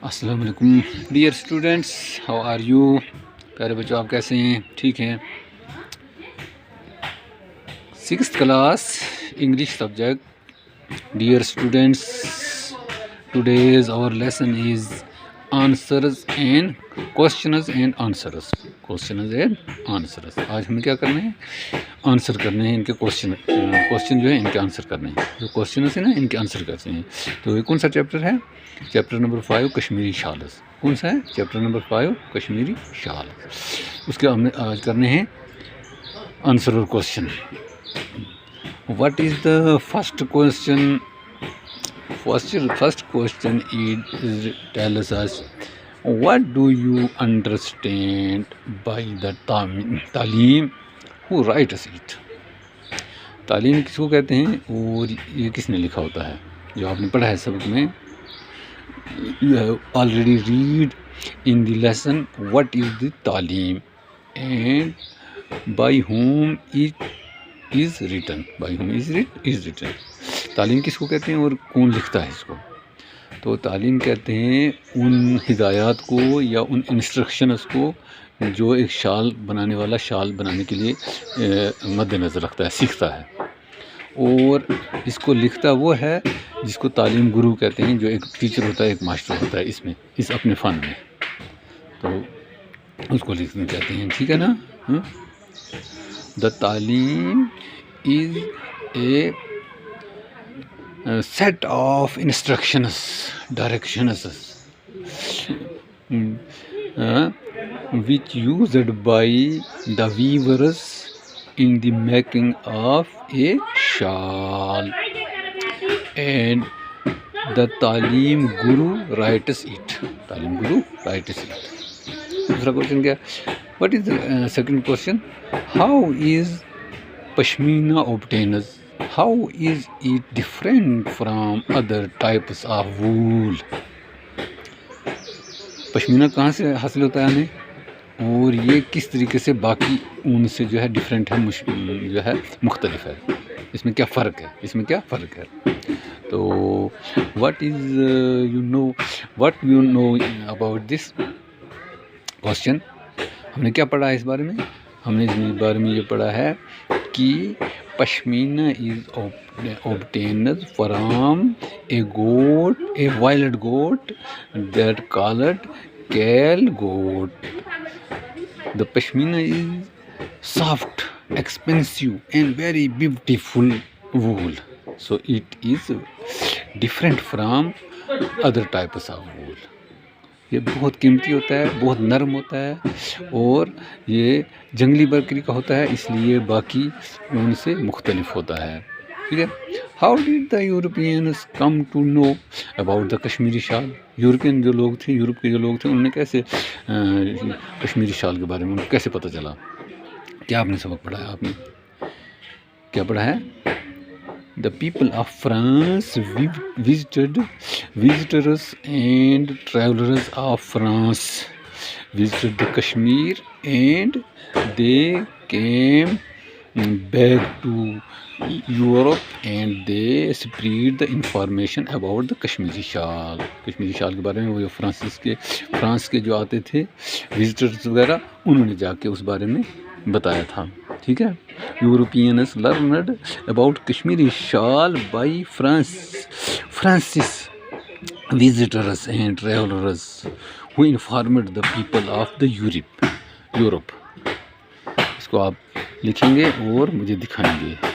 अस्सलाम वालेकुम dear students, how are you. प्यारे बच्चों, आप कैसे हैं? ठीक हैं। 6th class English subject. Dear students, today's our lesson is answers and questions and answers. Questions and answers. आज हमें क्या करना है? आंसर करने हैं इनके क्वेश्चन जो है इनके आंसर करने हैं। जो क्वेश्चन है ना इनके आंसर करते हैं। तो ये कौन सा चैप्टर है? Chapter number 5 Kashmiri shawls. कौन सा है? चैप्टर नंबर 5 कश्मीरी शाल। उसके हमने आज करने हैं आंसर और question. What is the first question? First question is tells us what do you understand by the तालीम हु राइट्स इट। तालीम किसको कहते हैं और ये किसने लिखा होता है? जो आपने पढ़ा है सबक में, you have already read in the lesson what is the talim and by whom it is written. By whom is written. तालीम किसको कहते हैं और कौन लिखता है इसको? तो तालीम कहते हैं उन हिदायत को या उन इंस्ट्रक्शंस को जो एक शाल बनाने वाला शाल बनाने के लिए मद्देनज़र रखता है, सीखता है। और इसको लिखता वो है जिसको तालीम गुरु कहते हैं, जो एक टीचर होता है, एक मास्टर होता है इसमें, इस अपने फ़न में, तो उसको लिखना कहते हैं। ठीक है ना? द तालीम is a set of instructions, directions which used by the weavers in the making of a shawl and the talim guru writes it. Talim guru writes it. दूसरा क्वेश्चन क्या? What is the second question? How is pashmina obtained? How is it different from other types of wool? Pashmina कहाँ से हासिल होता है हमें, और ये किस तरीके से बाकी ऊन से जो है डिफरेंट है, जो है मुख्तलिफ है, इसमें क्या फ़र्क है? तो what you know about this question. हमने क्या पढ़ा है इस बारे में? हमने इस बारे में ये पढ़ा है कि pashmina is obtained from a wild goat that called Cal goat. The pashmina is soft, expensive and very beautiful wool. So it is different from other types of wool. ये बहुत कीमती होता है, बहुत नरम होता है और ये जंगली बकरी का होता है, इसलिए बाकी उनसे मुख्तलिफ होता है। ठीक है। How did the Europeans come to know about the Kashmiri shawl. European जो लोग थे, यूरोप के जो लोग थे, उन्होंने कैसे कश्मीरी शाल के बारे में उनको कैसे पता चला? क्या आपने सबक पढ़ा है? आपने क्या पढ़ा है? The people of France visitors and travelers of France visited the Kashmir and they came back to Europe and they spread the information about the Kashmiri shawl. Kashmiri शाल के बारे में वो जो फ्रांस के जो आते थे विजिटर्स वगैरह, उन्होंने जाके उस बारे में बताया था। ठीक है। Europeans learned about Kashmiri shall by Francis visitors and travellers who informed the people of the Europe. इसको आप लिखेंगे और मुझे दिखाएंगे।